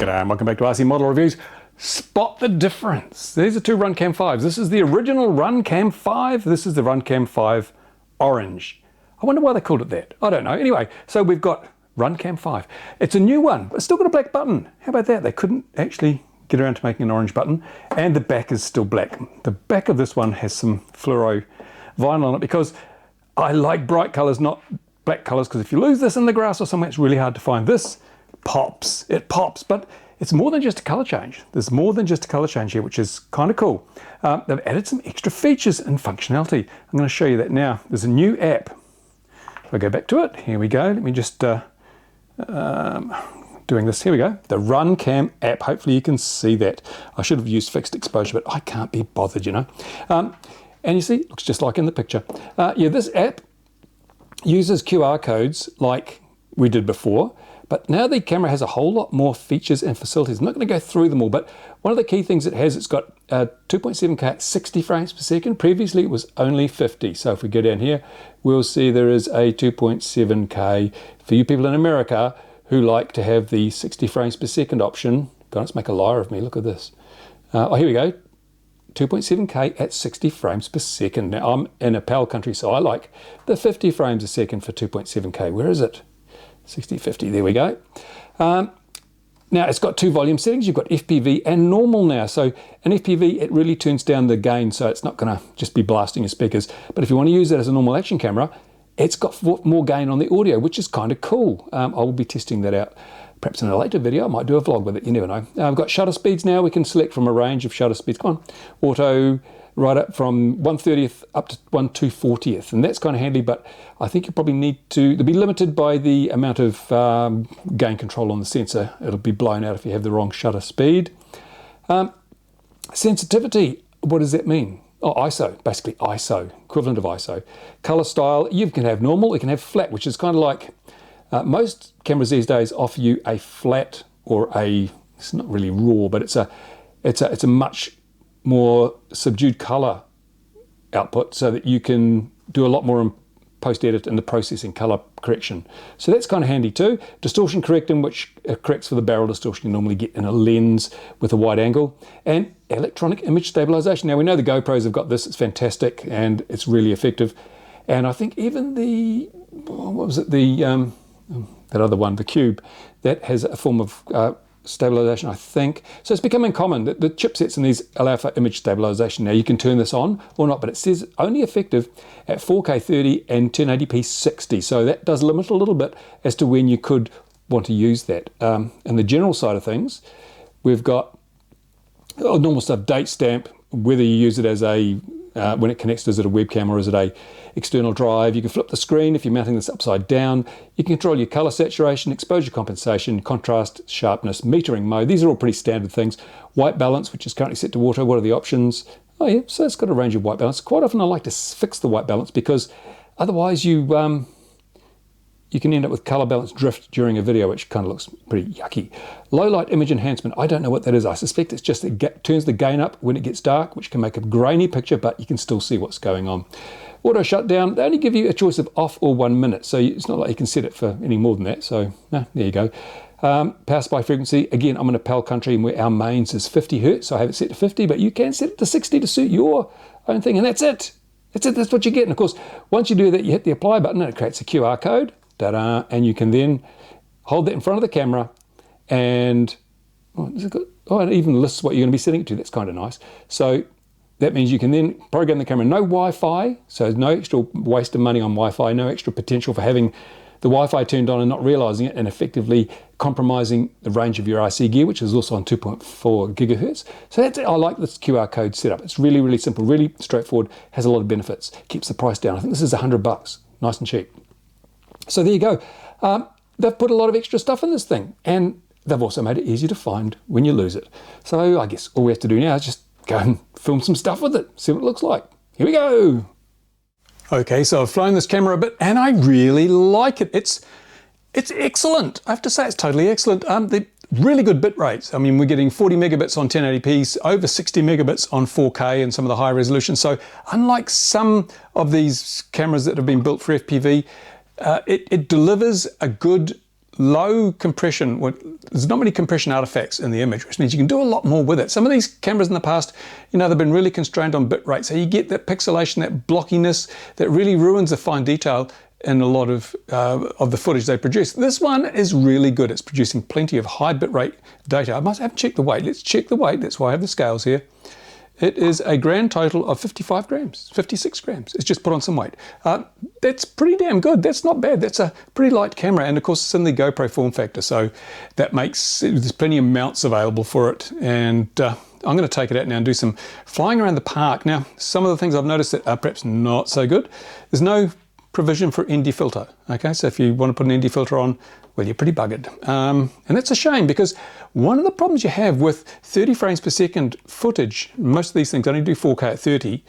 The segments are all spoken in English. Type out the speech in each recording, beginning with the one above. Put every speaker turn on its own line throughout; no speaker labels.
G'day and welcome back to RC Model Reviews. Spot the difference. These are two Runcam 5s. This is the original Runcam 5. This is the Runcam 5 Orange. I wonder why they called it that. I don't know. Anyway, so we've got Runcam 5. It's a new one, but it's still got a black button. How about that? They couldn't actually get around to making an orange button, and the back is still black. The back of this one has some fluoro vinyl on it because I like bright colors, not black colors, because if you lose this in the grass or somewhere, it's really hard to find. This pops, it pops, but it's more than just a color change. There's more than just a color change here, which is kind of cool. They've added some extra features and functionality. I'm going to show you that now. There's a new app. If I go back to it, here we go. Let me just doing this. Here we go. The Runcam app. Hopefully you can see that. I should have used fixed exposure, but I can't be bothered, you know. And you see, it looks just like in the picture. Yeah, this app uses QR codes like we did before. But now the camera has a whole lot more features and facilities. I'm not going to go through them all, but one of the key things it has, it's got 2.7K at 60 frames per second. Previously, it was only 50. So if we go down here, we'll see there is a 2.7K for you people in America who like to have the 60 frames per second option. God, let's make a liar of me. Look at this. Oh, here we go. 2.7K at 60 frames per second. Now, I'm in a PAL country, so I like the 50 frames a second for 2.7K. Where is it? 60, 50, there we go. Now it's got two volume settings. You've got FPV and normal now. So in FPV, it really turns down the gain, so it's not going to just be blasting your speakers. But if you want to use it as a normal action camera, it's got more gain on the audio, which is kind of cool. I will be testing that out. Perhaps in a later video, I might do a vlog with it. You never know. I've got shutter speeds now. We can select from a range of shutter speeds. Come on, auto, right up from 1/30th up to 1/240th, and that's kind of handy, but I think you probably need to be limited by the amount of gain control on the sensor. It'll be blown out if you have the wrong shutter speed. Sensitivity, what does that mean? Oh, ISO, basically ISO, equivalent of ISO. Color style, you can have normal, you can have flat, which is kind of like most cameras these days offer you a flat or it's not really raw, but it's a much more subdued color output so that you can do a lot more in post-edit and the processing color correction. So that's kind of handy too. Distortion correcting, which corrects for the barrel distortion you normally get in a lens with a wide angle. And electronic image stabilization. Now we know the GoPros have got this, it's fantastic and it's really effective. And I think even the, what was it, that other one, the Cube, that has a form of stabilization, I think. So it's becoming common that the chipsets in these allow for image stabilization. Now you can turn this on or not, but it says only effective at 4K 30 and 1080p 60. So that does limit a little bit as to when you could want to use that. And the general side of things, we've got normal stuff, date stamp, whether you use it as a when it connects, is it a webcam or is it a external drive? You can flip the screen if you're mounting this upside down. You can control your color saturation, exposure compensation, contrast, sharpness, metering mode. These are all pretty standard things. White balance, which is currently set to auto. What are the options? Oh yeah, so it's got a range of white balance. Quite often I like to fix the white balance because otherwise you can end up with color balance drift during a video, which kind of looks pretty yucky. Low light image enhancement, I don't know what that is. I suspect it's just it turns the gain up when it gets dark, which can make a grainy picture, but you can still see what's going on. Auto shutdown, they only give you a choice of off or 1 minute, so it's not like you can set it for any more than that, so there you go. Power supply frequency, again, I'm in a PAL country where our mains is 50 Hertz, so I have it set to 50, but you can set it to 60 to suit your own thing, and that's it. That's it, that's what you get. And of course, once you do that, you hit the apply button and it creates a QR code. Ta-da, and you can then hold that in front of the camera and it even lists what you're going to be setting it to. That's kind of nice. So that means you can then program the camera. No Wi-Fi, so no extra waste of money on Wi-Fi, no extra potential for having the Wi-Fi turned on and not realizing it and effectively compromising the range of your RC gear, which is also on 2.4 gigahertz. So that's it. I like this QR code setup. It's really, really simple, really straightforward, has a lot of benefits, keeps the price down. I think this is $100, nice and cheap. So there you go. They've put a lot of extra stuff in this thing, and they've also made it easy to find when you lose it. So I guess all we have to do now is just go and film some stuff with it, see what it looks like. Here we go. Okay, so I've flown this camera a bit, and I really like it. It's excellent. I have to say it's totally excellent. The really good bit rates. I mean, we're getting 40 megabits on 1080p, over 60 megabits on 4K and some of the high resolution. So unlike some of these cameras that have been built for FPV, it delivers a good low compression, there's not many compression artifacts in the image, which means you can do a lot more with it. Some of these cameras in the past, you know, they've been really constrained on bit rate, so you get that pixelation, that blockiness that really ruins the fine detail in a lot of the footage they produce. This one is really good. It's producing plenty of high bitrate data. I must have checked the weight. Let's check the weight. That's why I have the scales here. It is a grand total of 55 grams, 56 grams. It's just put on some weight. That's pretty damn good. That's not bad. That's a pretty light camera. And of course, it's in the GoPro form factor. So that makes, there's plenty of mounts available for it. And I'm going to take it out now and do some flying around the park. Now, some of the things I've noticed that are perhaps not so good. There's no provision for ND filter. Okay, so if you want to put an ND filter on, well, you're pretty buggered. And that's a shame, because one of the problems you have with 30 frames per second footage, most of these things only do 4K at 30,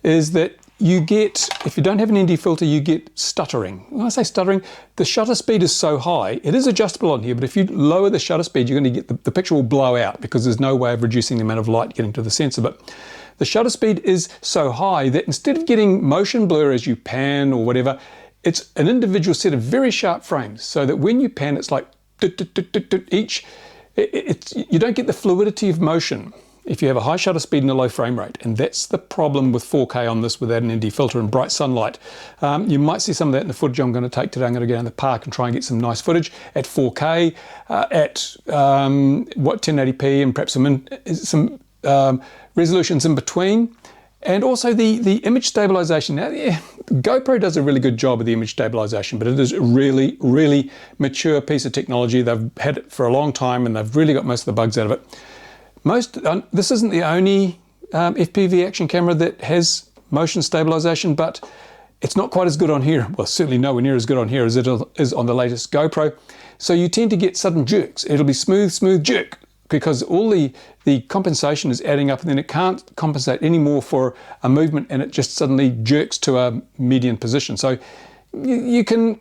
is that you get, if you don't have an ND filter, you get stuttering. When I say stuttering, the shutter speed is so high, it is adjustable on here, but if you lower the shutter speed, you're going to get the picture will blow out, because there's no way of reducing the amount of light getting to the sensor. But the shutter speed is so high that instead of getting motion blur as you pan or whatever, it's an individual set of very sharp frames, so that when you pan, it's like each. You don't get the fluidity of motion if you have a high shutter speed and a low frame rate. And that's the problem with 4K on this without an ND filter and bright sunlight. You might see some of that in the footage I'm going to take today. I'm going to go down the park and try and get some nice footage at 4K, at 1080p, and perhaps some resolutions in between. And also the image stabilization. Now, yeah, GoPro does a really good job of the image stabilization, but it is a really, really mature piece of technology. They've had it for a long time, and they've really got most of the bugs out of it. This isn't the only FPV action camera that has motion stabilization, but it's not quite as good on here. Well, certainly nowhere near as good on here as it is on the latest GoPro. So you tend to get sudden jerks. It'll be smooth, smooth jerk, because all the compensation is adding up, and then it can't compensate anymore for a movement, and it just suddenly jerks to a median position. So you can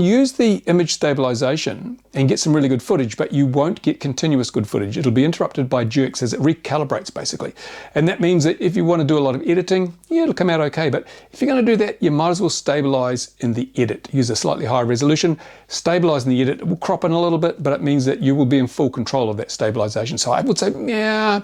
use the image stabilization and get some really good footage, but you won't get continuous good footage. It'll be interrupted by jerks as it recalibrates, basically. And that means that if you want to do a lot of editing, yeah, it'll come out okay. But if you're going to do that, you might as well stabilize in the edit. Use a slightly higher resolution, stabilize in the edit. It will crop in a little bit, but it means that you will be in full control of that stabilization. So I would say, yeah,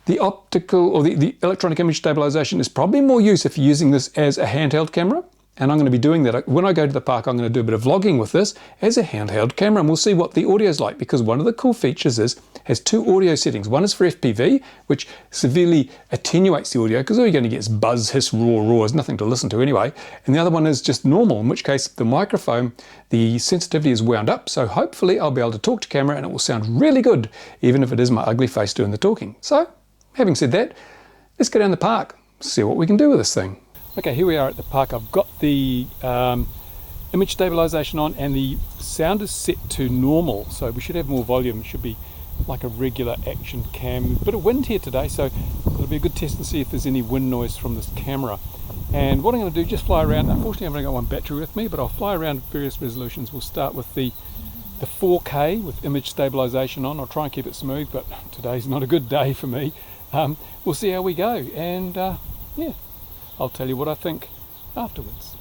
the optical or the electronic image stabilization is probably more use if you're using this as a handheld camera. And I'm going to be doing that. When I go to the park, I'm going to do a bit of vlogging with this as a handheld camera, and we'll see what the audio is like, because one of the cool features has two audio settings. One is for FPV, which severely attenuates the audio, because all you're going to get is buzz, hiss, roar, roar. There's nothing to listen to anyway. And the other one is just normal, in which case the microphone, the sensitivity is wound up. So hopefully I'll be able to talk to camera and it will sound really good, even if it is my ugly face doing the talking. So having said that, let's go down the park, see what we can do with this thing. Okay, here we are at the park. I've got the image stabilization on, and the sound is set to normal, so we should have more volume. It should be like a regular action cam. A bit of wind here today, so it'll be a good test to see if there's any wind noise from this camera. And what I'm going to do, just fly around. Unfortunately, I've only got one battery with me, but I'll fly around various resolutions. We'll start with the 4K with image stabilization on. I'll try and keep it smooth, but today's not a good day for me. We'll see how we go, and yeah, I'll tell you what I think afterwards.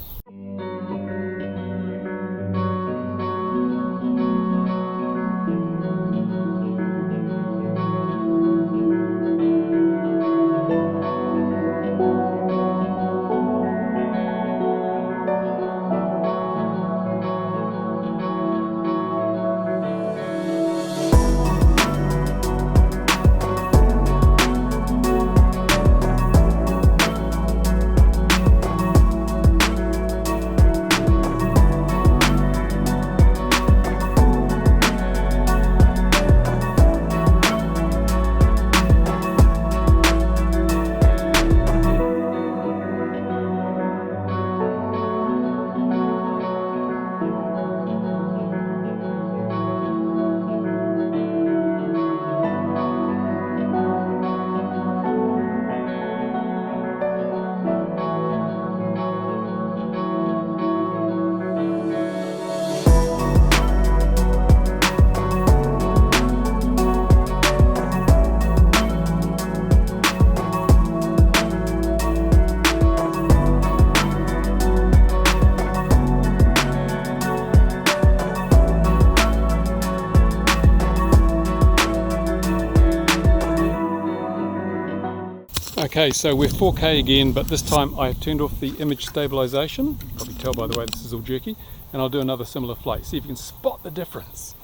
Okay, so we're 4K again, but this time I have turned off the image stabilization. Probably tell by the way this is all jerky. And I'll do another similar flight. See if you can spot the difference.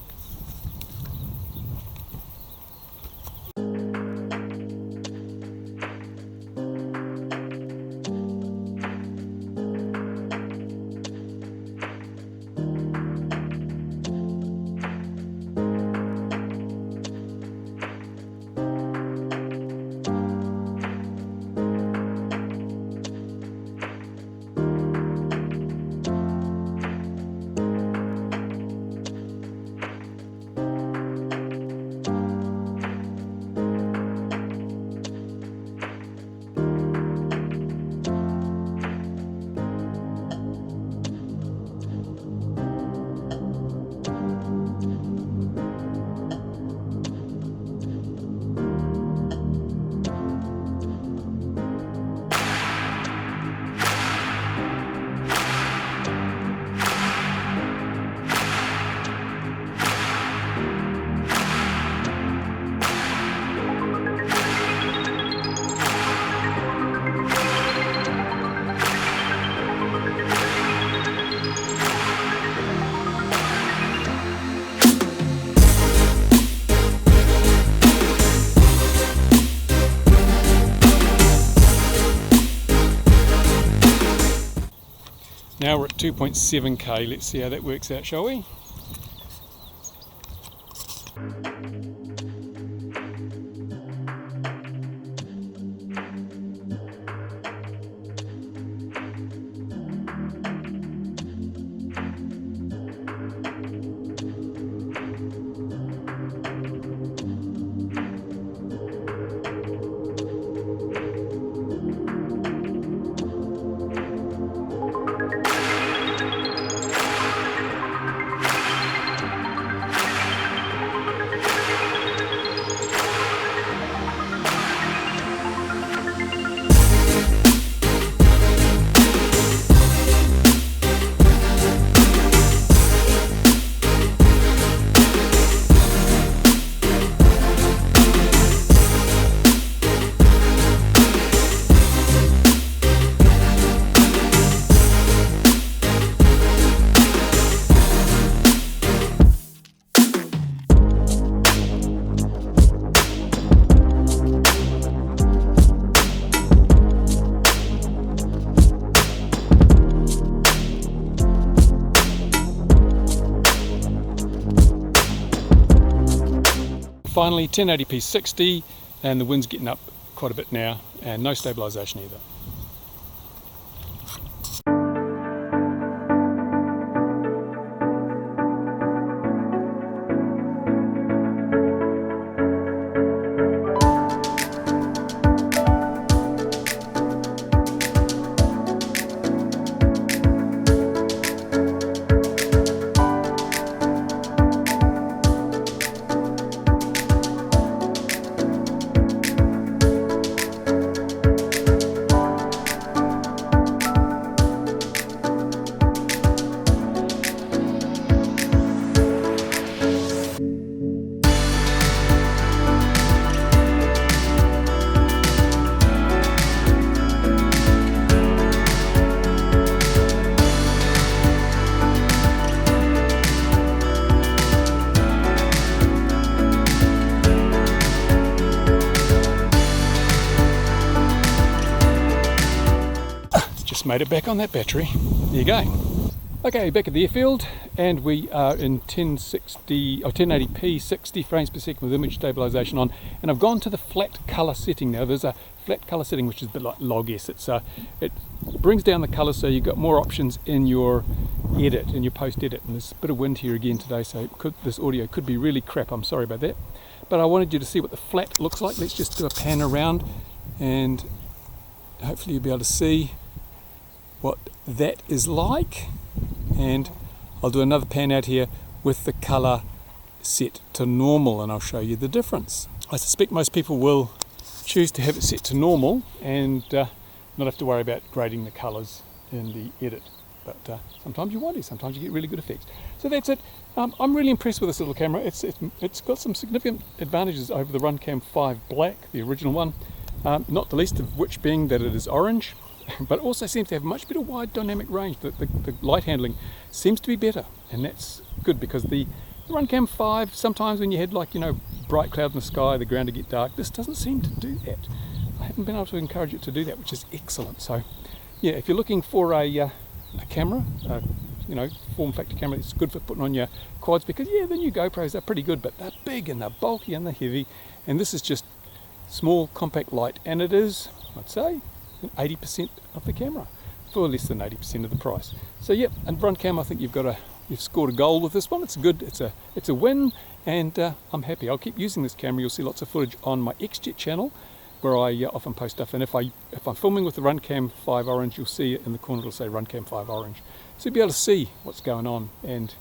Now we're at 2.7K, let's see how that works out, shall we? Finally 1080p 60, and the wind's getting up quite a bit now, and no stabilization either. Made it back on that battery. There you go. Okay, back at the airfield, and we are in 1080p 60 frames per second with image stabilization on, and I've gone to the flat color setting now. There's a flat color setting which is a bit like log S. It brings down the color so you've got more options in your edit, in your post edit. And there's a bit of wind here again today, so this audio could be really crap. I'm sorry about that, but I wanted you to see what the flat looks like. Let's just do a pan around, and hopefully you'll be able to see what that is like, and I'll do another pan out here with the color set to normal, and I'll show you the difference. I suspect most people will choose to have it set to normal and not have to worry about grading the colors in the edit, but sometimes you want to, sometimes you get really good effects. So that's it. I'm really impressed with this little camera. It's got some significant advantages over the Runcam 5 Black, the original one. not the least of which being that it is orange, but it also seems to have much better wide dynamic range. The light handling seems to be better, and that's good, because the Runcam 5, sometimes when you had, like, you know, bright cloud in the sky, the ground to get dark, this doesn't seem to do that. I haven't been able to encourage it to do that, which is excellent. So yeah, if you're looking for a camera, you know, form factor camera that's good for putting on your quads, because yeah, the new GoPros are pretty good, but they're big and they're bulky and they're heavy, and this is just small, compact, light, and it is, I'd say, 80% of the camera for less than 80% of the price. So yeah, and Runcam, I think you've scored a goal with this one. It's good. It's a win, and I'm happy. I'll keep using this camera. You'll see lots of footage on my XJet channel, where I often post stuff. And if I'm filming with the Runcam 5 Orange, you'll see it in the corner. It'll say Runcam 5 Orange, so you'll be able to see what's going on. And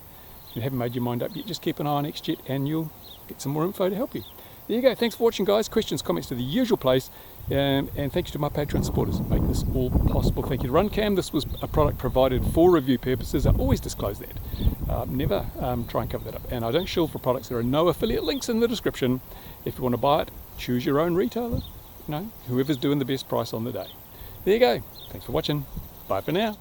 if you haven't made your mind up yet, just keep an eye on XJet, and you'll get some more info to help you. There you go. Thanks for watching, guys. Questions, comments to the usual place. And thank you to my Patreon supporters who make this all possible. Thank you to Runcam. This was a product provided for review purposes. I always disclose that. Never try and cover that up. And I don't shill for products. There are no affiliate links in the description. If you want to buy it, choose your own retailer. You know, whoever's doing the best price on the day. There you go. Thanks for watching. Bye for now.